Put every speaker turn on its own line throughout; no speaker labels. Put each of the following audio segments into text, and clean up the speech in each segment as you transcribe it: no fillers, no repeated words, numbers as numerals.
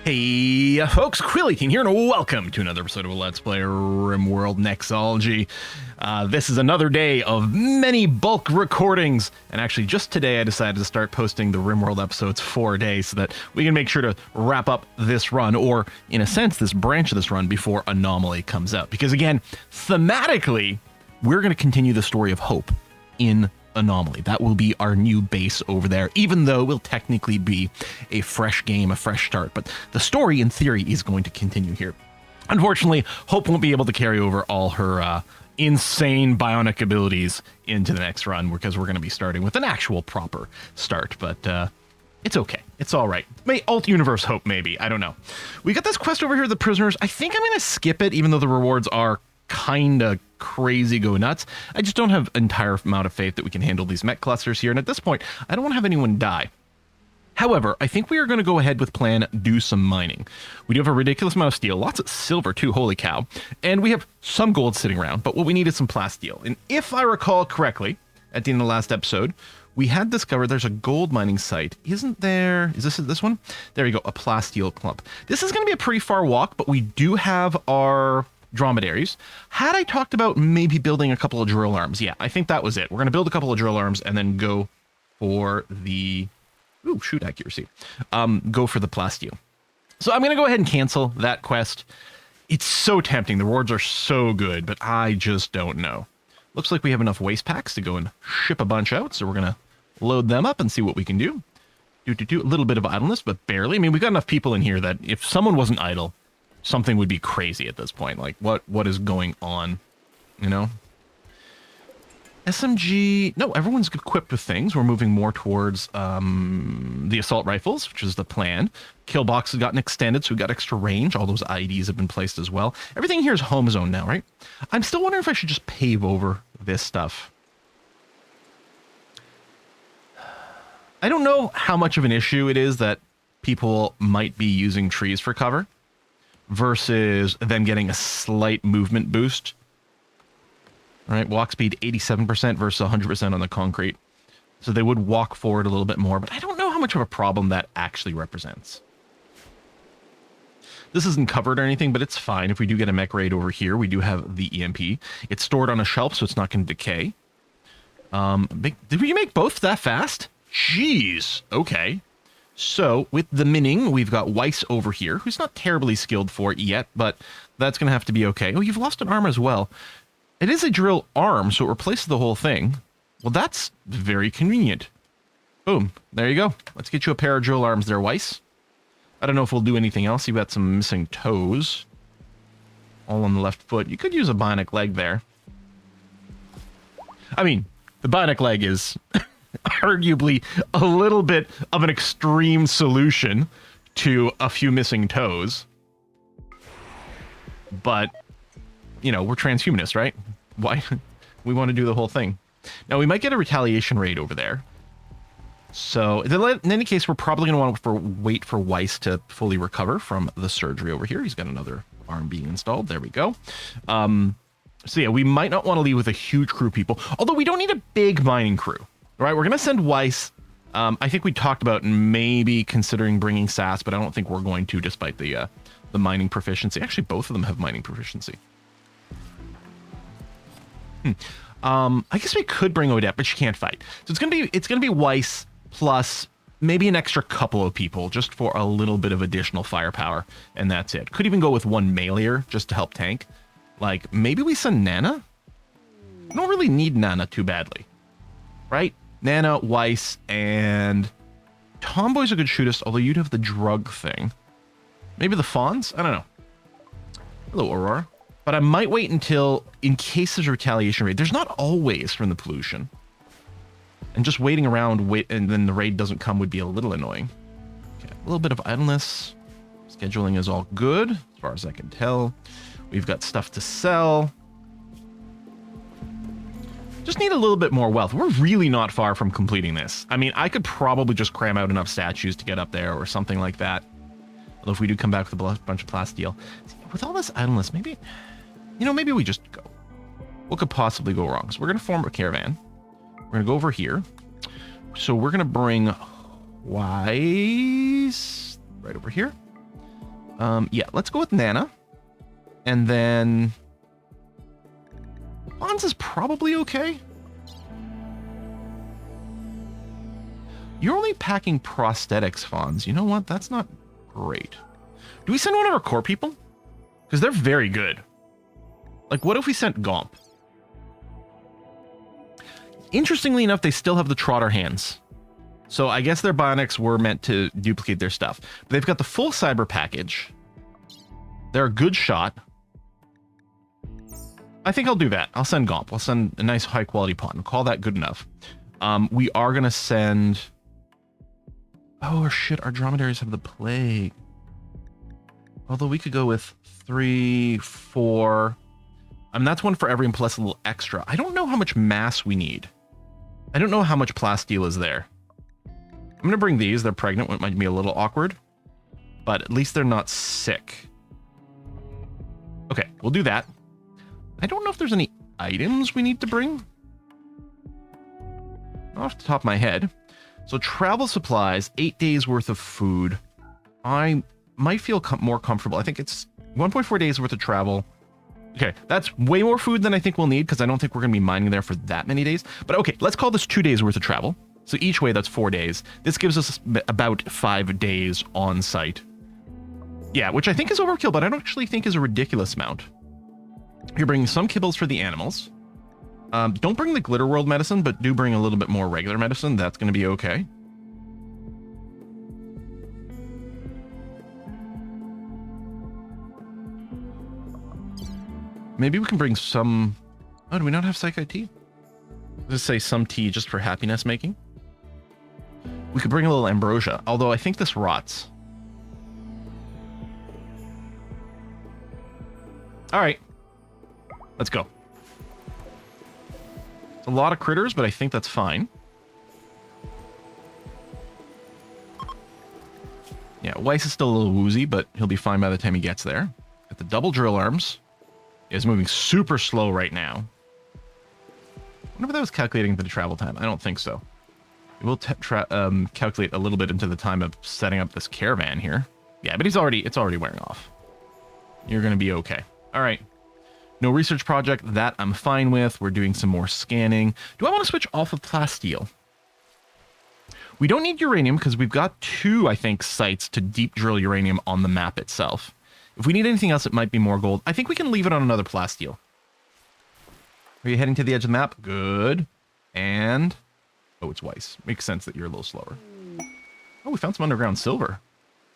Hey folks, Quilly18 here, and welcome to another episode of Let's Play RimWorld Nexology. This is another day of many bulk recordings, and actually just today I decided to start posting the RimWorld episodes 4 days so that we can make sure to wrap up this run, or in a sense this branch of this run, before Anomaly comes out. Because again, thematically, we're going to continue the story of Hope in Anomaly. That will be our new base over there, even though it will technically be a fresh game, a fresh start. But the story, in theory, is going to continue here. Unfortunately, Hope won't be able to carry over all her insane bionic abilities into the next run, because we're going to be starting with an actual proper start. But it's okay. It's all right. Alt-universe Hope, maybe. I don't know. We got this quest over here, the prisoners. I think I'm going to skip it, even though the rewards are kind of crazy, go nuts. I just don't have entire amount of faith that we can handle these mech clusters here, and at this point I don't want to have anyone die. However, I think we are going to go ahead with plan do some mining. We do have a ridiculous amount of steel, lots of silver too, holy cow, and we have some gold sitting around, but what we need is some plasteel. And if I recall correctly, at the end of the last episode, we had discovered there's a gold mining site, isn't there? Is this one? There you go, a plasteel clump. This is going to be a pretty far walk, but we do have our dromedaries. Had I talked about maybe building a couple of drill arms? Yeah, I think that was it. We're going to build a couple of drill arms and then go for the... Ooh, shoot accuracy. Go for the plasteel. So I'm going to go ahead and cancel that quest. It's so tempting. The rewards are so good, but I just don't know. Looks like we have enough waste packs to go and ship a bunch out, so we're going to load them up and see what we can do. A little bit of idleness, but barely. I mean, we've got enough people in here that if someone wasn't idle, something would be crazy at this point. Like, what is going on, you know? SMG... No, everyone's equipped with things. We're moving more towards the assault rifles, which is the plan. Kill box has gotten extended, so we've got extra range. All those IEDs have been placed as well. Everything here is home zone now, right? I'm still wondering if I should just pave over this stuff. I don't know how much of an issue it is that people might be using trees for cover versus them getting a slight movement boost. All right, walk speed 87% versus 100% on the concrete. So they would walk forward a little bit more, but I don't know how much of a problem that actually represents. This isn't covered or anything, but it's fine. If we do get a mech raid over here, we do have the EMP. It's stored on a shelf, so it's not going to decay. Did we make both that fast? Jeez. Okay. So, with the mining, we've got Weiss over here, who's not terribly skilled for it yet, but that's going to have to be okay. Oh, you've lost an arm as well. It is a drill arm, so it replaces the whole thing. Well, that's very convenient. Boom. There you go. Let's get you a pair of drill arms there, Weiss. I don't know if we'll do anything else. You've got some missing toes. All on the left foot. You could use a bionic leg there. I mean, the bionic leg is... arguably a little bit of an extreme solution to a few missing toes. But, you know, we're transhumanists, right? Why? We want to do the whole thing. Now, we might get a retaliation raid over there. So, in any case, we're probably going to want to wait for Weiss to fully recover from the surgery over here. He's got another arm being installed. There we go. So, yeah, we might not want to leave with a huge crew of people, although we don't need a big mining crew. All right, we're going to send Weiss. I think we talked about maybe considering bringing Sass, but I don't think we're going to, despite the mining proficiency. Actually, both of them have mining proficiency. I guess we could bring Odette, but she can't fight. So it's gonna be Weiss plus maybe an extra couple of people just for a little bit of additional firepower, and that's it. Could even go with one meleeer just to help tank. Like, maybe we send Nana? We don't really need Nana too badly, right? Nana, Weiss, and Tomboy's a good shootist, although you'd have the drug thing. Maybe the Fawns? I don't know. Hello, Aurora. But I might wait until, in case there's a retaliation raid. There's not always from the pollution. And just waiting around, and then the raid doesn't come would be a little annoying. Okay, a little bit of idleness. Scheduling is all good, as far as I can tell. We've got stuff to sell. Just need a little bit more wealth. We're really not far from completing this. I mean, I could probably just cram out enough statues to get up there or something like that. Although if we do come back with a bunch of plasteel. With all this idleness, maybe... You know, maybe we just go. What could possibly go wrong? So we're going to form a caravan. We're going to go over here. So we're going to bring Weiss right over here. Yeah, let's go with Nana. And then Bonds is probably okay. You're only packing prosthetics, Fonz. You know what? That's not great. Do we send one of our core people? Because they're very good. Like, what if we sent Gomp? Interestingly enough, they still have the Trotter hands. So I guess their bionics were meant to duplicate their stuff. But they've got the full cyber package. They're a good shot. I think I'll do that. I'll send Gomp. I'll send a nice high quality pawn. I'll call that good enough. We are going to send... Oh, shit. Our dromedaries have the plague. Although we could go with 3, 4... that's one for everyone plus a little extra. I don't know how much mass we need. I don't know how much plasteel is there. I'm going to bring these. They're pregnant, which might be a little awkward. But at least they're not sick. Okay, we'll do that. I don't know if there's any items we need to bring. Not off the top of my head. So travel supplies, 8 days worth of food. I might feel more comfortable. I think it's 1.4 days worth of travel. Okay, that's way more food than I think we'll need because I don't think we're going to be mining there for that many days. But okay, let's call this 2 days worth of travel. So each way, that's 4 days. This gives us about 5 days on site. Yeah, which I think is overkill, but I don't actually think is a ridiculous amount. You're bringing some kibbles for the animals. Don't bring the Glitter World medicine, but do bring a little bit more regular medicine. That's going to be okay. Maybe we can bring some... Oh, do we not have Psychite tea? Just say some tea just for happiness making. We could bring a little ambrosia, although I think this rots. All right. Let's go. It's a lot of critters, but I think that's fine. Yeah, Weiss is still a little woozy, but he'll be fine by the time he gets there. Got the double drill arms. It's moving super slow right now. I wonder if that was calculating the travel time. I don't think so. It will calculate a little bit into the time of setting up this caravan here. Yeah, but it's already wearing off. You're going to be okay. All right. No research project. That I'm fine with. We're doing some more scanning. Do I want to switch off of plasteel? We don't need uranium because we've got 2, I think, sites to deep drill uranium on the map itself. If we need anything else, it might be more gold. I think we can leave it on another plasteel. Are you heading to the edge of the map? Good. And... Oh, it's Weiss. Makes sense that you're a little slower. Oh, we found some underground silver.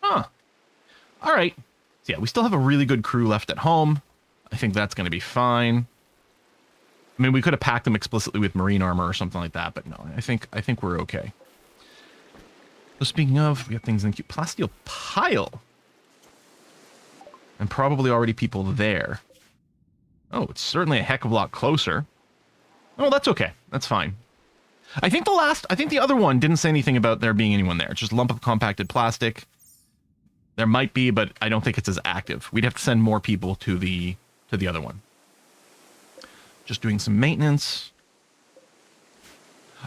Huh. All right. So yeah, we still have a really good crew left at home. I think that's going to be fine. I mean, we could have packed them explicitly with marine armor or something like that, but no, I think we're okay. So speaking of, we have things in queue. Plasteel pile. And probably already people there. Oh, it's certainly a heck of a lot closer. Oh, that's okay. That's fine. I think the other one didn't say anything about there being anyone there. It's just a lump of compacted plastic. There might be, but I don't think it's as active. We'd have to send more people to the other one. Just doing some maintenance.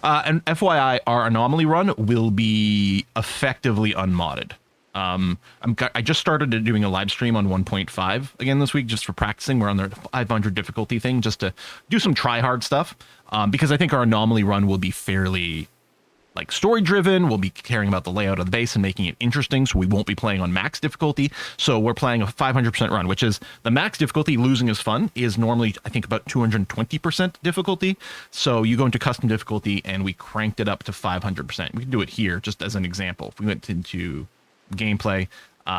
And FYI, our Anomaly run will be effectively unmodded. I just started doing a live stream on 1.5 again this week just for practicing. We're on the 500 difficulty thing just to do some try-hard stuff. Because I think our Anomaly run will be fairly like story-driven. We'll be caring about the layout of the base and making it interesting, so we won't be playing on max difficulty. So we're playing a 500% run, which is the max difficulty. Losing is fun is normally, I think, about 220% difficulty. So you go into custom difficulty, and we cranked it up to 500%. We can do it here just as an example. If we went into gameplay,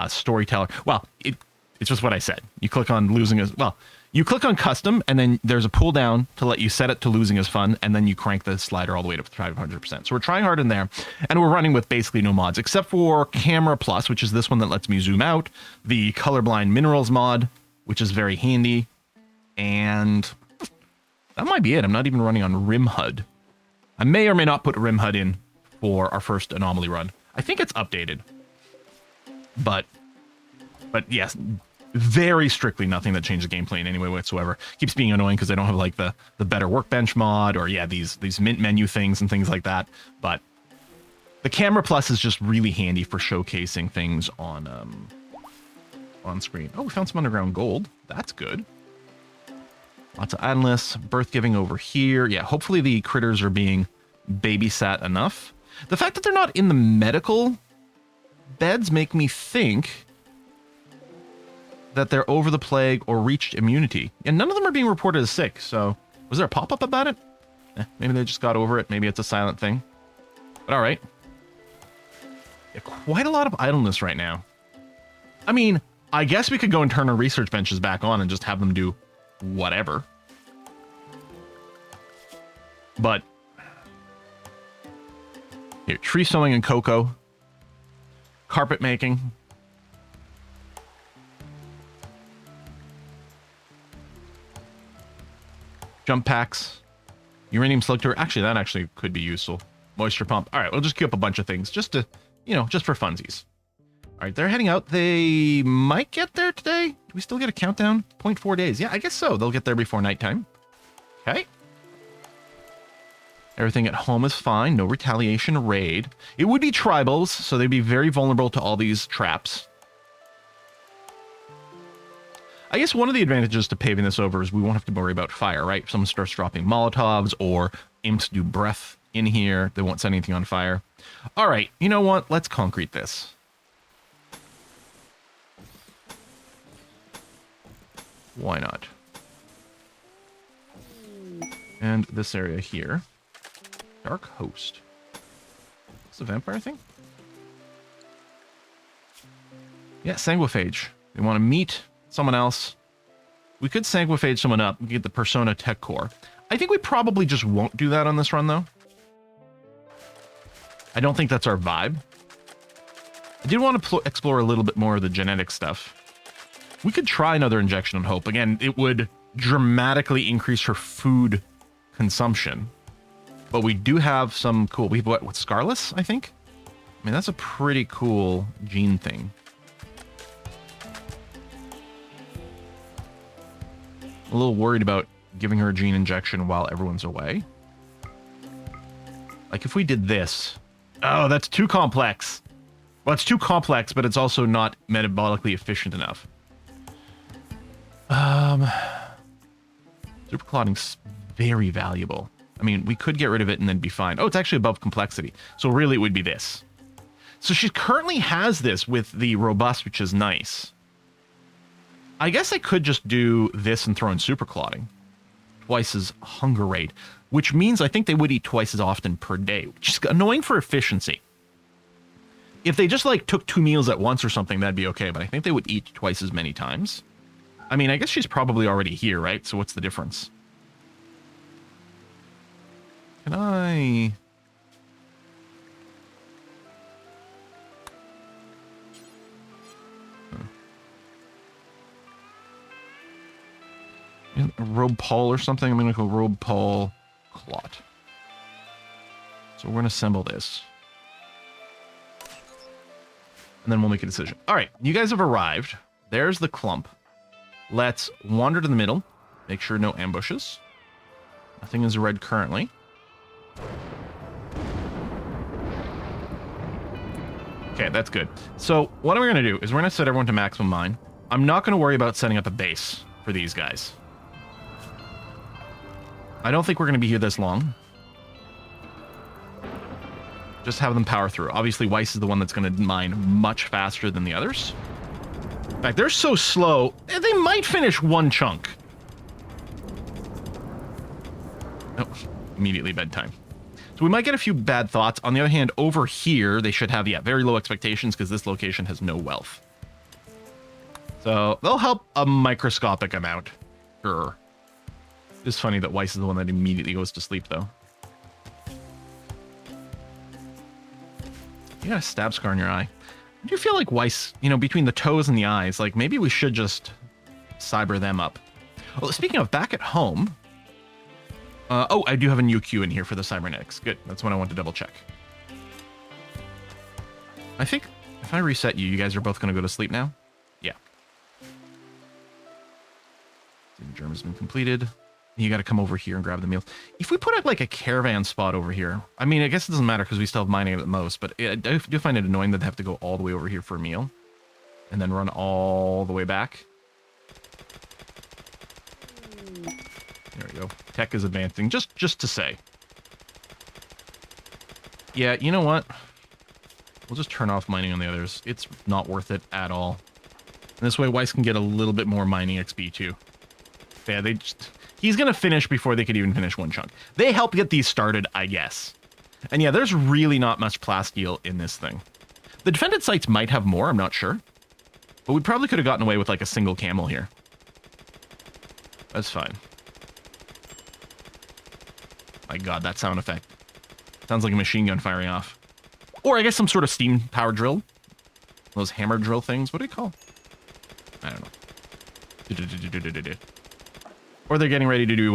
storyteller. Well, it's just what I said. You click on losing as well. You click on custom, and then there's a pull down to let you set it to losing as fun, and then you crank the slider all the way to 500%. So we're trying hard in there, and we're running with basically no mods, except for Camera Plus, which is this one that lets me zoom out, the Colorblind Minerals mod, which is very handy, and that might be it. I'm not even running on RimHUD. I may or may not put RimHUD in for our first Anomaly run. I think it's updated. But yes, very strictly nothing that changed the gameplay in any way whatsoever. Keeps being annoying because I don't have like the better workbench mod or yeah, these mint menu things and things like that. But the Camera Plus is just really handy for showcasing things on on screen. Oh, we found some underground gold. That's good. Lots of idleness, birth giving over here. Yeah, hopefully the critters are being babysat enough. The fact that they're not in the medical beds make me think that they're over the plague or reached immunity. And none of them are being reported as sick, so was there a pop-up about it? Maybe they just got over it. Maybe it's a silent thing. But all right. Yeah, quite a lot of idleness right now. I mean, I guess we could go and turn our research benches back on and just have them do whatever. But here, tree sewing and cocoa. Carpet making. Jump packs. Uranium selector. Actually, that actually could be useful. Moisture pump. All right, we'll just queue up a bunch of things just to, you know, just for funsies. All right, they're heading out. They might get there today. Do we still get a countdown? 0.4 days. Yeah, I guess so. They'll get there before nighttime. Okay. Everything at home is fine. No retaliation raid. It would be tribals, so they'd be very vulnerable to all these traps. I guess one of the advantages to paving this over is we won't have to worry about fire, right? If someone starts dropping Molotovs or imps do breath in here, they won't set anything on fire. All right, you know what? Let's concrete this. Why not? And this area here. Dark Host. Is the vampire thing? Yeah, Sanguiphage. They want to meet someone else. We could Sanguiphage someone up and get the Persona Tech Core. I think we probably just won't do that on this run, though. I don't think that's our vibe. I did want to explore a little bit more of the genetic stuff. We could try another injection of hope. Again, it would dramatically increase her food consumption. But we do have some cool... We have what Scarless, I think? I mean, that's a pretty cool gene thing. A little worried about giving her a gene injection while everyone's away. Like, if we did this... Oh, that's too complex. Well, it's too complex, but it's also not metabolically efficient enough. Superclotting's very valuable. I mean, we could get rid of it and then be fine. Oh, it's actually above complexity. So really, it would be this. So she currently has this with the robust, which is nice. I guess I could just do this and throw in superclotting. Twice as hunger rate, which means I think they would eat twice as often per day, which is annoying for efficiency. If they just like took 2 meals at once or something, that'd be okay, but I think they would eat twice as many times. I mean, I guess she's probably already here, right? So what's the difference? Can I... A robe Paul or something? I'm going to go robe Paul clot. So we're going to assemble this. And then we'll make a decision. All right, you guys have arrived. There's the clump. Let's wander to the middle. Make sure no ambushes. Nothing is red currently. Okay, that's good. So what we're going to do is we're going to set everyone to maximum mine. I'm not going to worry about setting up a base for these guys. I don't think we're going to be here this long. Just have them power through. Obviously, Weiss is the one that's going to mine much faster than the others. In fact, they're so slow, they might finish one chunk. Oh, immediately bedtime. So we might get a few bad thoughts. On the other hand, over here, they should have, yeah, very low expectations because this location has no wealth. So they'll help a microscopic amount. Sure. It's funny that Weiss is the one that immediately goes to sleep, though. You got a stab scar in your eye. Do you feel like Weiss, you know, between the toes and the eyes, like maybe we should just cyber them up? Well, speaking of back at home... oh, I do have a new queue in here for the cybernetics. Good. That's what I want to double check. I think if I reset you, you guys are both going to go to sleep now? Yeah. The germ has been completed. You got to come over here and grab the meals. If we put up like a caravan spot over here, I mean, I guess it doesn't matter because we still have mining at the most, but I do find it annoying that they have to go all the way over here for a meal. and then run all the way back. There we go. Tech is advancing, just to say. Yeah, you know what? We'll just turn off mining on the others. It's not worth it at all. And this way, Weiss can get a little bit more mining XP too. Yeah, he's gonna finish before they could even finish one chunk. They help get these started, I guess. And yeah, there's really not much plasteel in this thing. The defended sites might have more, I'm not sure. But we probably could have gotten away with like a single camel here. That's fine. My god, that sound effect. Sounds like a machine gun firing off. Or I guess some sort of steam power drill. Those hammer drill things. What do you call? I don't know. Or they're getting ready to do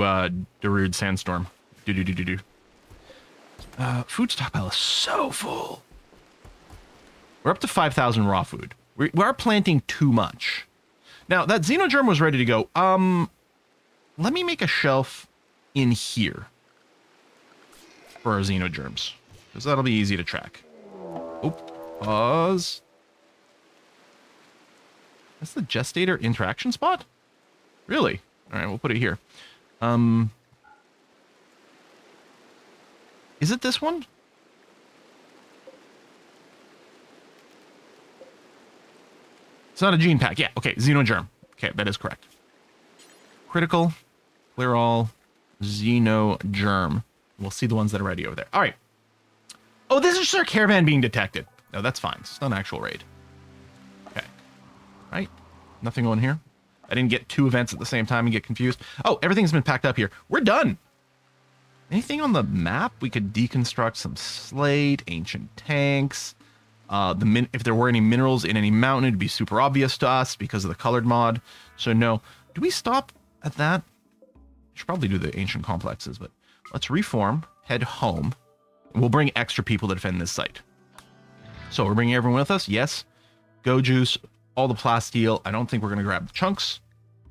Darude Sandstorm. Food stockpile is so full. We're up to 5,000 raw food. We are planting too much. Now, that Xenogerm was ready to go. Let me make a shelf in here for our Xenogerms, because that'll be easy to track. Oh, pause. That's the gestator interaction spot? Really? All right, we'll put it here. Is it this one? It's not a gene pack. Yeah, okay, Xenogerm. Okay, that is correct. Critical, clear all, Xenogerm. We'll see the ones that are ready over there. All right. Oh, this is just our caravan being detected. No, that's fine. It's not an actual raid. Okay. Right. Nothing going here. I didn't get two events at the same time and get confused. Oh, everything's been packed up here. We're done. Anything on the map? We could deconstruct some slate, ancient tanks. If there were any minerals in any mountain, it'd be super obvious to us because of the colored mod. So no. Do we stop at that? Should probably do the ancient complexes, but let's reform, head home, and we'll bring extra people to defend this site. So we're bringing everyone with us. Yes. Go juice, all the plasteel. I don't think we're going to grab the chunks.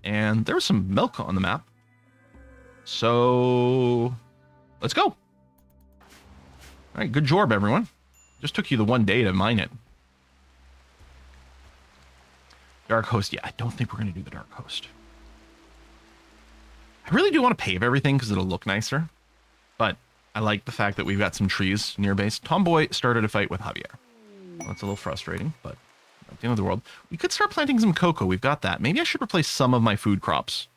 And there's some milk on the map. So let's go. All right. Good job, everyone. Just took you the one day to mine it. Dark Host. Yeah, I don't think we're going to do the Dark Host. I really do want to pave everything because it'll look nicer. But I like the fact that we've got some trees near base. Tomboy started a fight with Javier. Well, that's a little frustrating, but not the end of the world. We could start planting some cocoa. We've got that. Maybe I should replace some of my food crops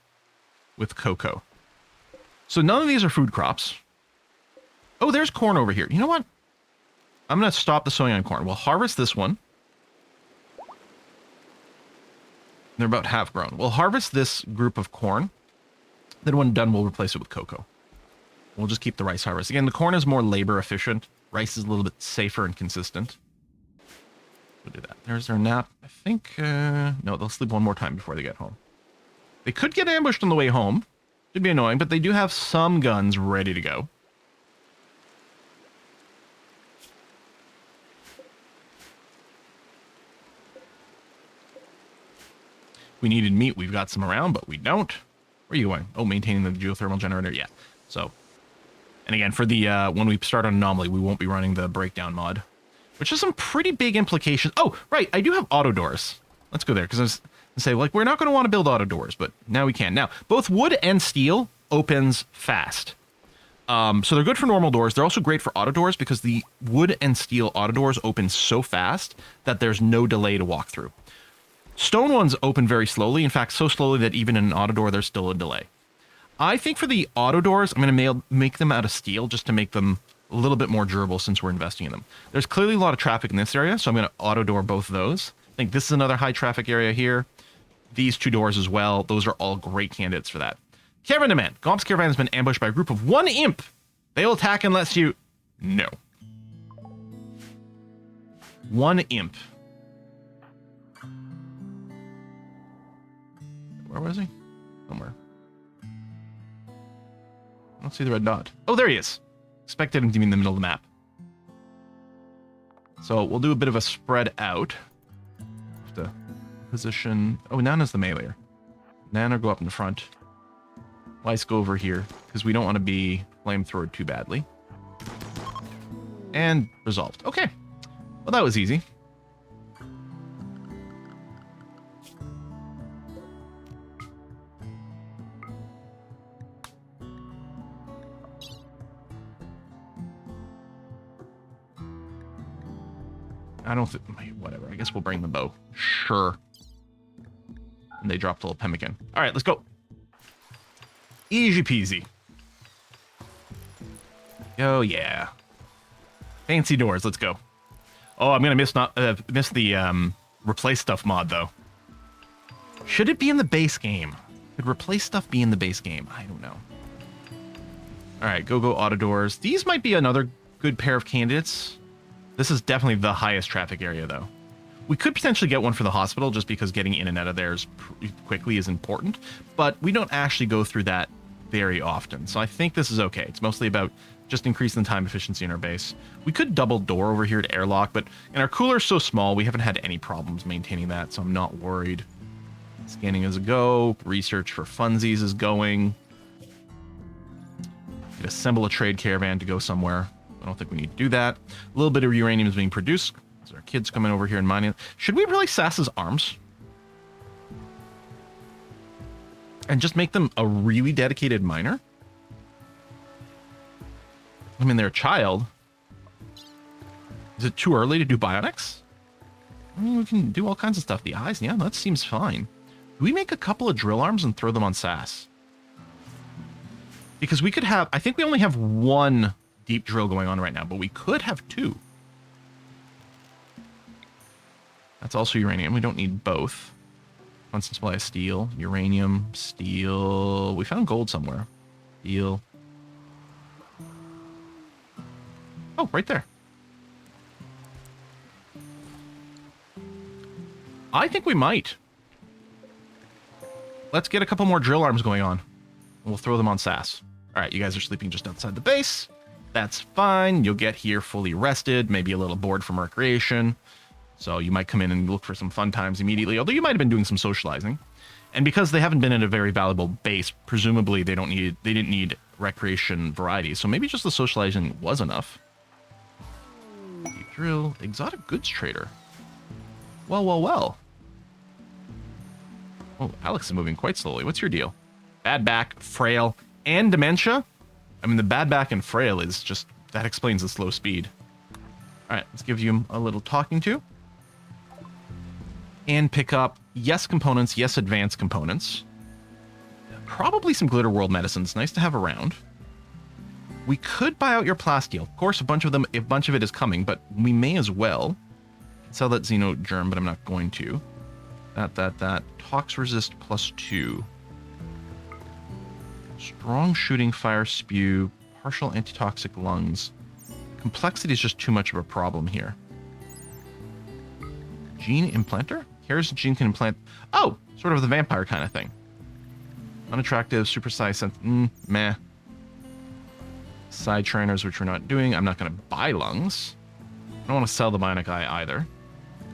with cocoa. So none of these are food crops. Oh, there's corn over here. You know what? I'm going to stop the sowing on corn. We'll harvest this one. They're about half grown. We'll harvest this group of corn. Then when done, we'll replace it with cocoa. We'll just keep the rice harvest. Again, the corn is more labor efficient. Rice is a little bit safer and consistent. We'll do that. There's their nap. I think, no, they'll sleep one more time before they get home. They could get ambushed on the way home. Should be annoying, but they do have some guns ready to go. We needed meat. We've got some around, but we don't. Where are you going? Oh, maintaining the geothermal generator. Yeah. So, and again, for the when we start on Anomaly, we won't be running the breakdown mod, which has some pretty big implications. Oh, right. I do have auto doors. Let's go there because I was going to say, like, we're not going to want to build auto doors, but now we can. Now, both wood and steel opens fast. So they're good for normal doors. They're also great for auto doors because the wood and steel auto doors open so fast that there's no delay to walk through. Stone ones open very slowly. In fact, so slowly that even in an auto door, there's still a delay. I think for the auto doors, I'm going to make them out of steel just to make them a little bit more durable since we're investing in them. There's clearly a lot of traffic in this area, so I'm going to auto door both of those. I think this is another high traffic area here. These two doors as well. Those are all great candidates for that. Caravan demand. Gomp's Caravan has been ambushed by a group of one imp. They will attack unless you... No. One imp. Where was he? Somewhere. I don't see the red dot. Oh, there he is. Expected him to be in the middle of the map. So we'll do a bit of a spread out. Have to position... Oh, Nana's the meleeer. Nana, go up in the front. Weiss, go over here, because we don't want to be flamethrowered too badly. And resolved. Okay. Well, that was easy. I don't think... Whatever. I guess we'll bring the bow. Sure. And they dropped a little pemmican. All right, let's go. Easy peasy. Oh, yeah. Fancy doors. Let's go. Oh, I'm going to miss the replace stuff mod, though. Should it be in the base game? Could replace stuff be in the base game? I don't know. All right, go auto doors. These might be another good pair of candidates. This is definitely the highest traffic area, though. We could potentially get one for the hospital just because getting in and out of there quickly is important, but we don't actually go through that very often. So I think this is okay. It's mostly about just increasing the time efficiency in our base. We could double door over here to airlock, but and our cooler's so small, we haven't had any problems maintaining that, so I'm not worried. Scanning is a go. Research for funsies is going. Could assemble a trade caravan to go somewhere. I don't think we need to do that. A little bit of uranium is being produced. So our kids coming over here and mining. Should we really Sass's arms? And just make them a really dedicated miner? I mean, they're a child. Is it too early to do bionics? I mean, we can do all kinds of stuff. The eyes, yeah, that seems fine. Do we make a couple of drill arms and throw them on Sass? Because we could have... I think we only have one deep drill going on right now, but we could have two. That's also uranium. We don't need both. Constant supply of steel, uranium, steel. We found gold somewhere. Steel. Oh, right there. I think we might. Let's get a couple more drill arms going on. We'll throw them on Sass. All right, you guys are sleeping just outside the base. That's fine. You'll get here fully rested, maybe a little bored from recreation. So you might come in and look for some fun times immediately, although you might have been doing some socializing. And because they haven't been in a very valuable base, presumably they didn't need recreation variety. So maybe just the socializing was enough. Deep drill, exotic goods trader. Well, well, well. Oh, Alex is moving quite slowly. What's your deal? Bad back, frail, and dementia? I mean, the bad back and frail is just... That explains the slow speed. All right, let's give you a little talking to. And pick up, yes, components, yes, advanced components. Probably some Glitter World medicines. Nice to have around. We could buy out your plasteel. Of course, a bunch of it is coming, but we may as well. Sell that Xeno germ, but I'm not going to. That. Tox resist +2. Strong shooting fire spew. Partial antitoxic lungs. Complexity is just too much of a problem here. Gene implanter? Here's a gene can implant. Oh, sort of the vampire kind of thing. Unattractive, supersized sense. Meh. Side trainers, which we're not doing. I'm not going to buy lungs. I don't want to sell the bionic eye either.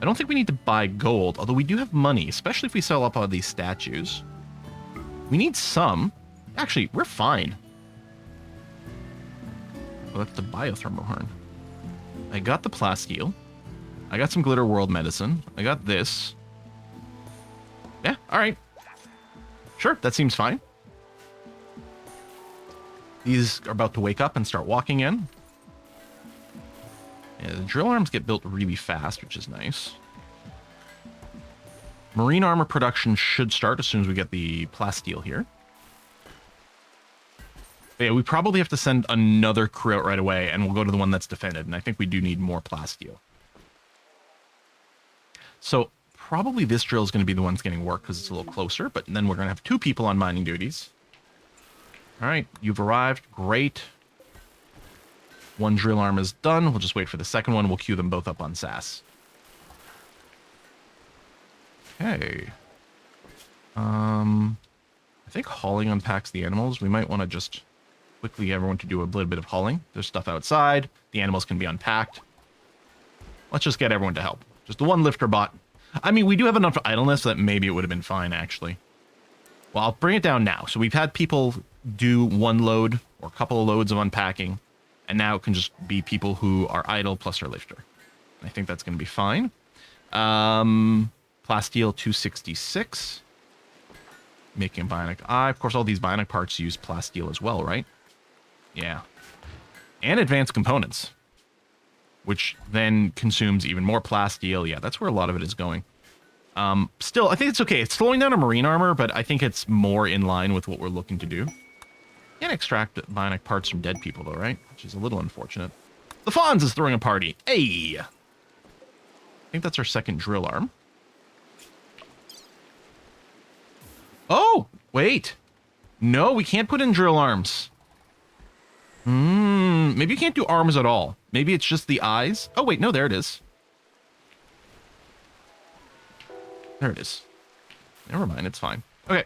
I don't think we need to buy gold, although we do have money, especially if we sell up all these statues. We need some. Actually, we're fine. Oh, that's the biothermal horn. I got the plasteel. I got some Glitter World medicine. I got this. Yeah, all right. Sure, that seems fine. These are about to wake up and start walking in. Yeah, the drill arms get built really fast, which is nice. Marine armor production should start as soon as we get the plasteel here. But yeah, we probably have to send another crew out right away, and we'll go to the one that's defended, and I think we do need more plasteel. So probably this drill is going to be the one that's getting work because it's a little closer, but then we're going to have 2 people on mining duties. All right, you've arrived. Great. 1 drill arm is done. We'll just wait for the second one. We'll queue them both up on Sass. Okay. I think hauling unpacks the animals. We might want to just quickly get everyone to do a little bit of hauling. There's stuff outside. The animals can be unpacked. Let's just get everyone to help. Just the one lifter bot. I mean, we do have enough idleness that maybe it would have been fine, actually. Well, I'll bring it down now. So we've had people do 1 load or a couple of loads of unpacking. And now it can just be people who are idle plus our lifter. I think that's going to be fine. Plasteel 266. Making a bionic eye. Of course, all these bionic parts use plasteel as well, right? Yeah. And advanced components, which then consumes even more plasteel. Yeah, that's where a lot of it is going. Still, I think it's okay. It's slowing down a marine armor, but I think it's more in line with what we're looking to do. Can't extract bionic parts from dead people, though, right? Which is a little unfortunate. The Fonz is throwing a party. Hey! I think that's our second drill arm. Oh! Wait! No, we can't put in drill arms. Maybe you can't do arms at all. Maybe it's just the eyes. Oh, wait, no, there it is. There it is. Never mind, it's fine. Okay.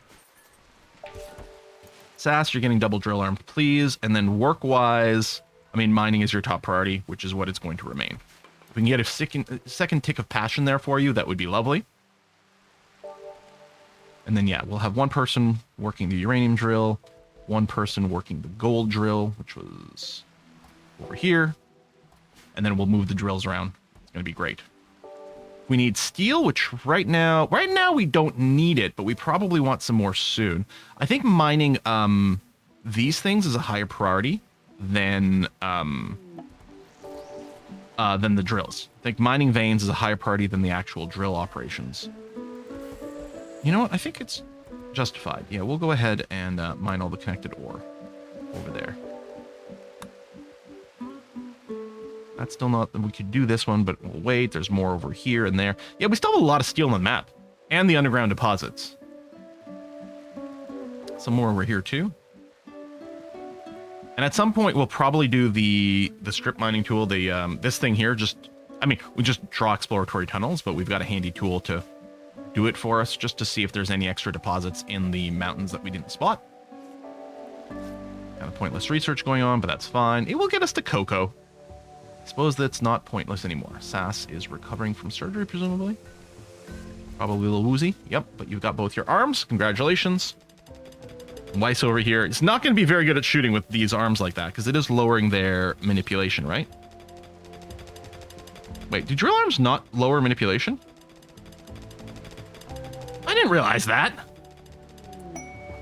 Sass, you're getting double drill arm, please. And then work-wise, I mean, mining is your top priority, which is what it's going to remain. If we can get a second tick of passion there for you, that would be lovely. And then, yeah, we'll have one person working the uranium drill, one person working the gold drill, which was over here. And then we'll move the drills around. It's going to be great. We need steel, which right now we don't need it, but we probably want some more soon. I think mining these things is a higher priority than the drills. I think mining veins is a higher priority than the actual drill operations. You know what? I think it's justified. Yeah, we'll go ahead and mine all the connected ore over there. That's still not... We could do this one, but we'll wait. There's more over here and there. Yeah, we still have a lot of steel on the map. And the underground deposits. Some more over here, too. And at some point, we'll probably do the strip mining tool. This thing here, we just draw exploratory tunnels, but we've got a handy tool to do it for us, just to see if there's any extra deposits in the mountains that we didn't spot. Kind of pointless research going on, but that's fine. It will get us to cocoa. I suppose that's not pointless anymore. Sass is recovering from surgery, presumably. Probably a little woozy. Yep, but you've got both your arms. Congratulations. Weiss over here is not going to be very good at shooting with these arms like that, because it is lowering their manipulation, right? Wait, do drill arms not lower manipulation? I didn't realize that.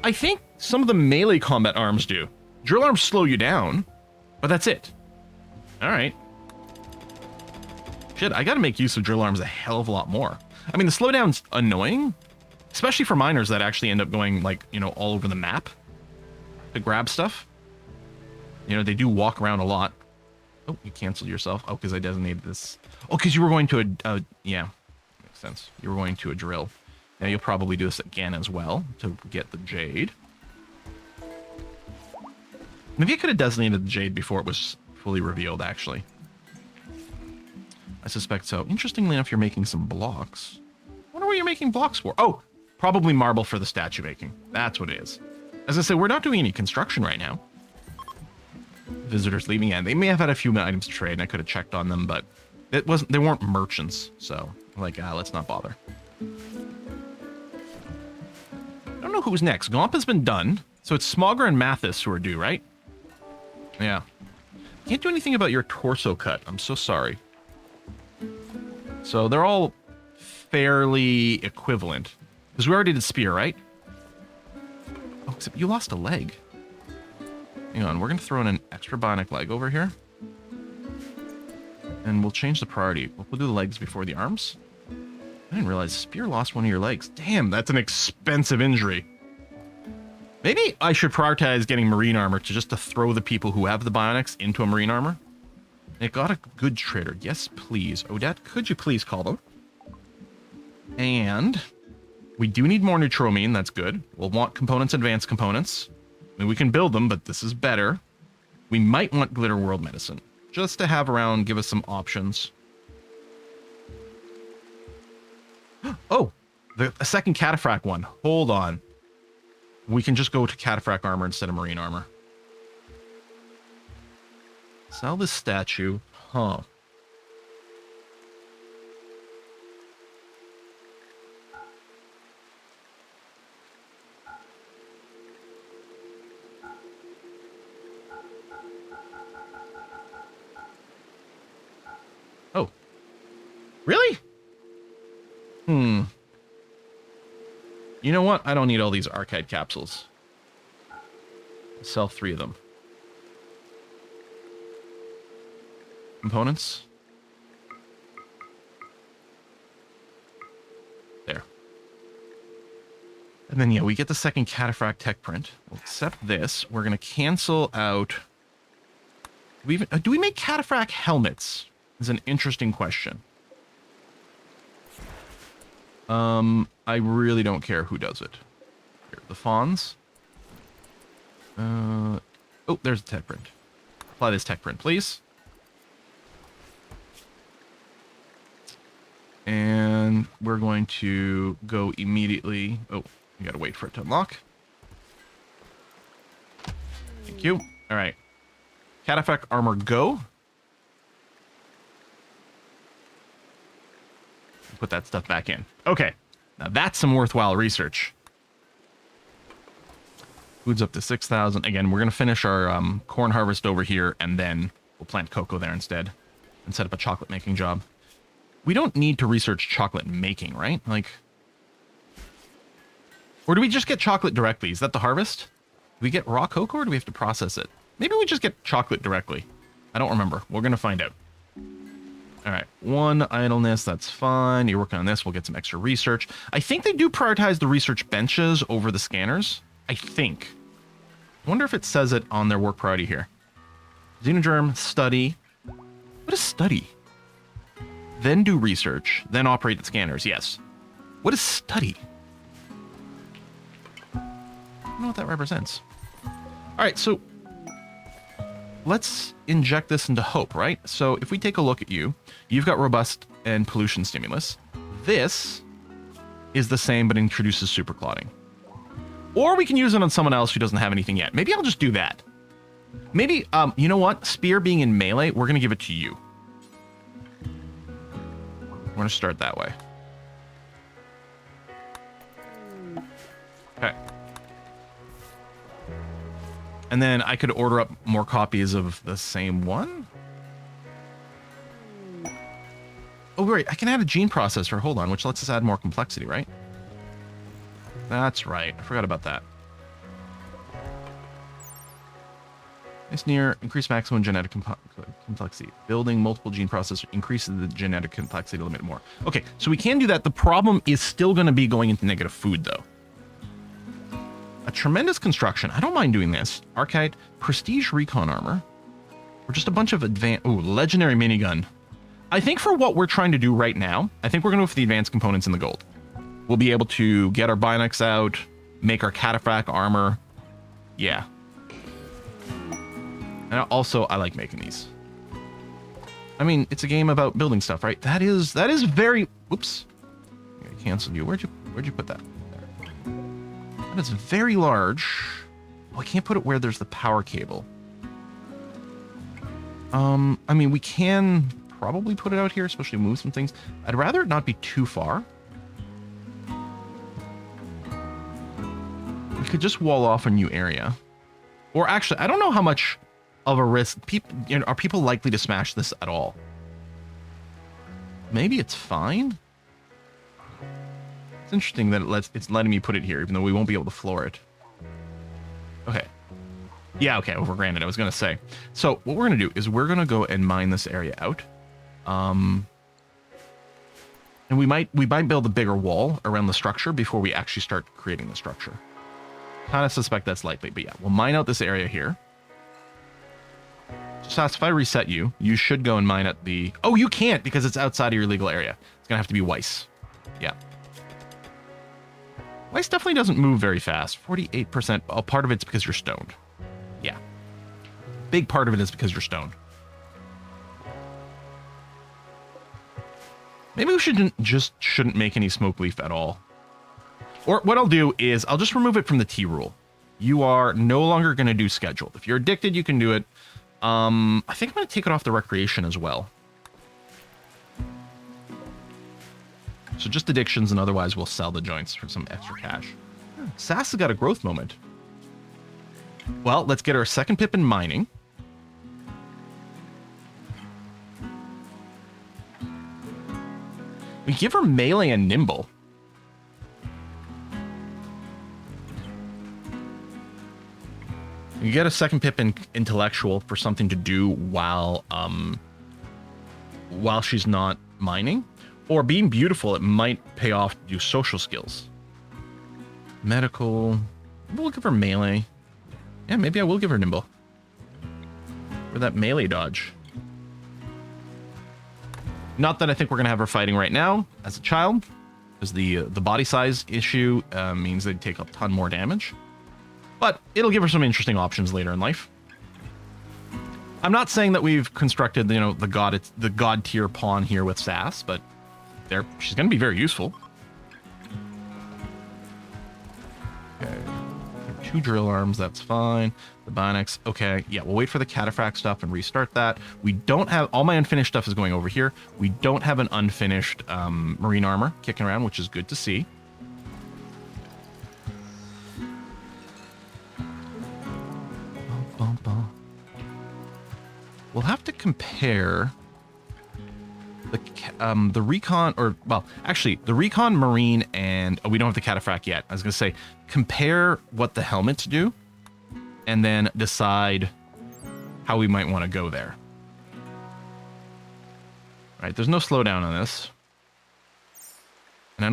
I think some of the melee combat arms do. Drill arms slow you down, but that's it. All right. Shit, I gotta make use of drill arms a hell of a lot more. I mean, the slowdown's annoying, especially for miners that actually end up going, like, you know, all over the map to grab stuff. You know, they do walk around a lot. Oh, you canceled yourself. Oh, because I designated this. Oh, because you were going to a... yeah, makes sense. You were going to a drill. Now you'll probably do this again as well to get the jade. Maybe I could have designated the jade before it was fully revealed, actually. I suspect so. Interestingly enough, you're making some blocks. I wonder what you're making blocks for. Oh, probably marble for the statue making. That's what it is. As I said, we're not doing any construction right now. Visitors leaving, and they may have had a few items to trade, and I could have checked on them, but they weren't merchants, so like, let's not bother. I don't know who's next. Gomp has been done, so it's Smogger and Mathis who are due, right? Yeah. Can't do anything about your torso cut. I'm so sorry. So they're all fairly equivalent. Because we already did spear, right? Oh, except you lost a leg. Hang on, we're going to throw in an extra bionic leg over here. And we'll change the priority. We'll do the legs before the arms. I didn't realize spear lost one of your legs. Damn, that's an expensive injury. Maybe I should prioritize getting marine armor to throw the people who have the bionics into a marine armor. It got a good trader. Yes, please. Odette, could you please call them? And we do need more neutromine. That's good. We'll want components, advanced components. I mean, we can build them, but this is better. We might want glitter world medicine just to have around, give us some options. Oh, a second cataphract one. Hold on. We can just go to cataphract armor instead of marine armor. Sell this statue. Huh. Oh. Really? You know what? I don't need all these arcade capsules. Sell 3 of them. Components. There. And then, yeah, we get the second Cataphract tech print. We'll accept this. We're going to cancel out... Do we make Cataphract helmets? Is an interesting question. I really don't care who does it. Here, the fawns. Oh, there's a tech print. Apply this tech print, please. And we're going to go immediately. Oh, you gotta wait for it to unlock. Thank you. All right. Cataphract armor, go. Put that stuff back in. Okay. Now that's some worthwhile research. Food's up to 6,000. Again, we're going to finish our corn harvest over here, and then we'll plant cocoa there instead and set up a chocolate making job. We don't need to research chocolate making, right? Like, or do we just get chocolate directly? Is that the harvest? Do we get raw cocoa, or do we have to process it? Maybe we just get chocolate directly. I don't remember. We're going to find out. All right, 1 idleness, that's fine. You're working on this, we'll get some extra research. I think they do prioritize the research benches over the scanners. I think. I wonder if it says it on their work priority here. Xenogerm, study. What is study? Then do research, then operate the scanners, yes. What is study? I don't know what that represents. All right, so let's inject this into hope, right? So if we take a look at you, you've got robust and pollution stimulus. This is the same, but introduces super clotting. Or we can use it on someone else who doesn't have anything yet. Maybe I'll just do that. Maybe, you know what? Spear being in melee, we're going to give it to you. We're going to start that way. Okay. And then I could order up more copies of the same one. Oh, wait, I can add a gene processor. Hold on, which lets us add more complexity, right? That's right. I forgot about that. It's near increase maximum genetic complexity. Building multiple gene processor increases the genetic complexity a little bit more. Okay, so we can do that. The problem is still going to be going into negative food, though. A tremendous construction. I don't mind doing this. Archite, prestige recon armor. Or just a bunch of advanced... Ooh, legendary minigun. I think for what we're trying to do right now, I think we're going to go for the advanced components in the gold. We'll be able to get our Binox out, make our Cataphract armor. Yeah. And also, I like making these. I mean, it's a game about building stuff, right? That is very... Oops. I'm gonna cancel you. Where'd you put that? There. That is very large. Oh, I can't put it where there's the power cable. I mean, we can probably put it out here, especially move some things. I'd rather it not be too far. We could just wall off a new area. Or actually, I don't know how much of a risk are people likely to smash this at all. Maybe it's fine. It's interesting that it's letting me put it here, even though we won't be able to floor it. Okay. Yeah, okay, overgranted, I was gonna say. So what we're gonna do is we're gonna go and mine this area out. And we might build a bigger wall around the structure before we actually start creating the structure. Kind of suspect that's likely, but yeah, we'll mine out this area here. So if I reset you, you should go and mine at the... Oh, you can't because it's outside of your legal area. It's gonna have to be Weiss. Yeah. Weiss definitely doesn't move very fast. 48%. Oh, part of it's because you're stoned. Yeah. Big part of it is because you're stoned. Maybe we shouldn't make any smoke leaf at all. Or what I'll do is I'll just remove it from the T rule. You are no longer going to do scheduled. If you're addicted, you can do it. I think I'm going to take it off the recreation as well. So just addictions, and otherwise we'll sell the joints for some extra cash. Sass has got a growth moment. Well, let's get our second pip in mining. We give her melee and nimble. You get a second pip in intellectual for something to do while she's not mining. Or being beautiful, it might pay off to do social skills. Medical. We'll give her melee. Yeah, maybe I will give her nimble. For that melee dodge. Not that I think we're going to have her fighting right now as a child. Because the body size issue means they'd take a ton more damage. But it'll give her some interesting options later in life. I'm not saying that we've constructed, you know, the god tier pawn here with sass, but she's going to be very useful. Okay. 2 drill arms, that's fine. The Bionics, okay. Yeah, we'll wait for the cataphract stuff and restart that. We don't have, all my unfinished stuff is going over here. We don't have an unfinished marine armor kicking around, which is good to see. We'll have to compare the recon, or, well, actually, the recon, marine, and we don't have the cataphract yet. I was going to say, compare what the helmets do, and then decide how we might want to go there. All right, there's no slowdown on this. And I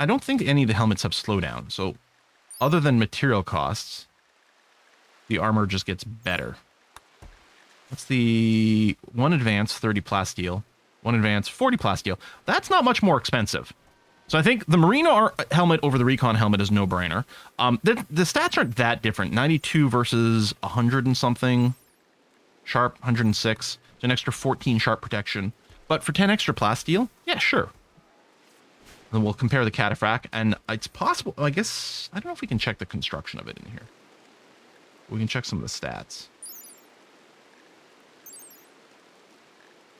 don't think any of the helmets have slowdown. So other than material costs, the armor just gets better. What's the 1 advance, 30 plasteel, 1 advance, 40 plasteel. That's not much more expensive. So I think the marine helmet over the recon helmet is no brainer. The stats aren't that different. 92 versus 100 and something. Sharp, 106. It's an extra 14 sharp protection. But for 10 extra plasteel, yeah, sure. Then we'll compare the cataphract, and it's possible, I guess, I don't know if we can check the construction of it in here. We can check some of the stats.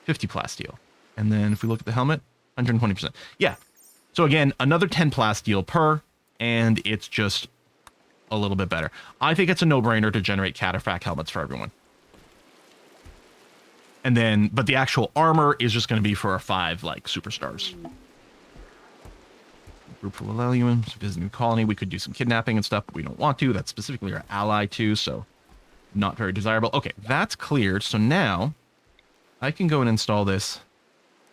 50 plasteel. And then if we look at the helmet, 120%. Yeah. So again, another 10 plasteel per, and it's just a little bit better. I think it's a no-brainer to generate cataphract helmets for everyone. And then, but the actual armor is just going to be for our 5, like, superstars. Group will allow you in visiting the colony. We could do some kidnapping and stuff, but we don't want to. That's specifically our ally too, so not very desirable. Okay, that's cleared. So now I can go and install this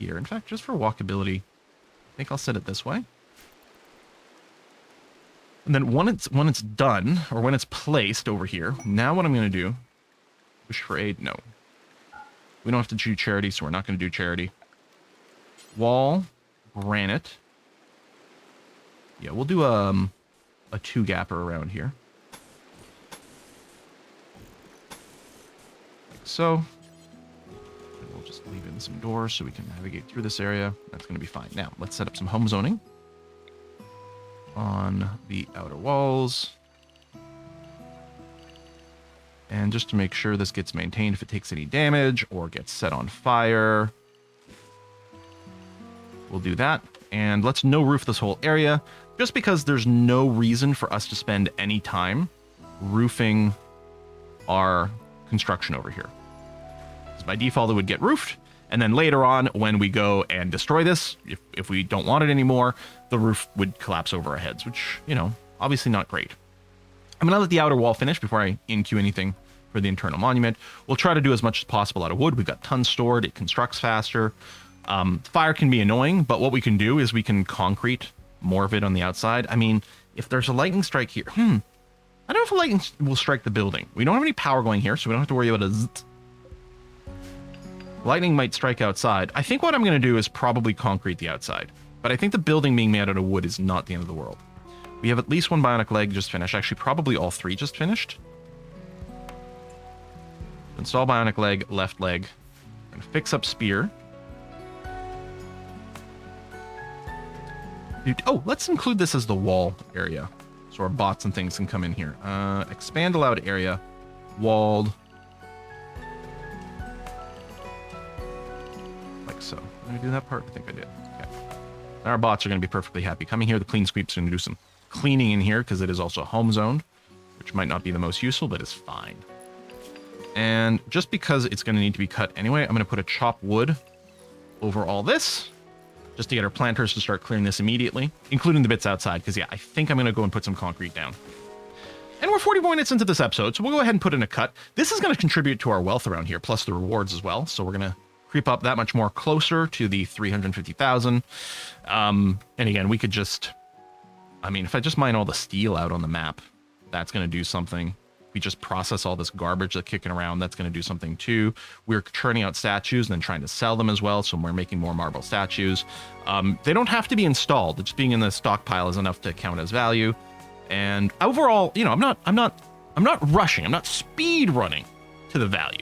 here. In fact, just for walkability, I think I'll set it this way. And then when it's done, or when it's placed over here, now what I'm going to do, push for aid, no. We don't have to do charity, so we're not going to do charity. Wall, granite. Yeah, we'll do a 2-gapper around here. Like so. And we'll just leave in some doors so we can navigate through this area. That's going to be fine. Now, let's set up some home zoning on the outer walls. And just to make sure this gets maintained if it takes any damage or gets set on fire, we'll do that. And let's no roof this whole area, just because there's no reason for us to spend any time roofing our construction over here. Because by default, it would get roofed. And then later on, when we go and destroy this, if we don't want it anymore, the roof would collapse over our heads, which, you know, obviously not great. I'm going to let the outer wall finish before I in-queue anything for the internal monument. We'll try to do as much as possible out of wood. We've got tons stored. It constructs faster. Fire can be annoying, but what we can do is we can concrete more of it on the outside. I mean, if there's a lightning strike here, I don't know if a lightning will strike the building. We don't have any power going here, so we don't have to worry about a zzz. Lightning might strike outside. I think what I'm going to do is probably concrete the outside, but I think the building being made out of wood is not the end of the world. We have at least 1 bionic leg just finished. Actually, probably all 3 just finished. Install bionic leg, left leg. And fix up spear. Oh, let's include this as the wall area, so our bots and things can come in here. Expand allowed area, walled. Like so. Did I do that part? I think I did. Okay. And our bots are going to be perfectly happy coming here. The clean sweeps are going to do some cleaning in here because it is also home zoned, which might not be the most useful, but is fine. And just because it's going to need to be cut anyway, I'm going to put a chop wood over all this, just to get our planters to start clearing this immediately, including the bits outside, because yeah, I think I'm going to go and put some concrete down. And we're 40 minutes into this episode, so we'll go ahead and put in a cut. This is going to contribute to our wealth around here, plus the rewards as well. So we're going to creep up that much more closer to the 350,000. And again, we could just, I mean, if I just mine all the steel out on the map, that's going to do something. If we just process all this garbage that's kicking around, that's going to do something too. We're churning out statues and then trying to sell them as well. So we're making more marble statues. They don't have to be installed. Just being in the stockpile is enough to count as value. And overall, you know, I'm not rushing. I'm not speed running to the value.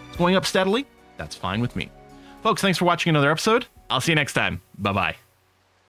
It's going up steadily. That's fine with me. Folks, thanks for watching another episode. I'll see you next time. Bye-bye.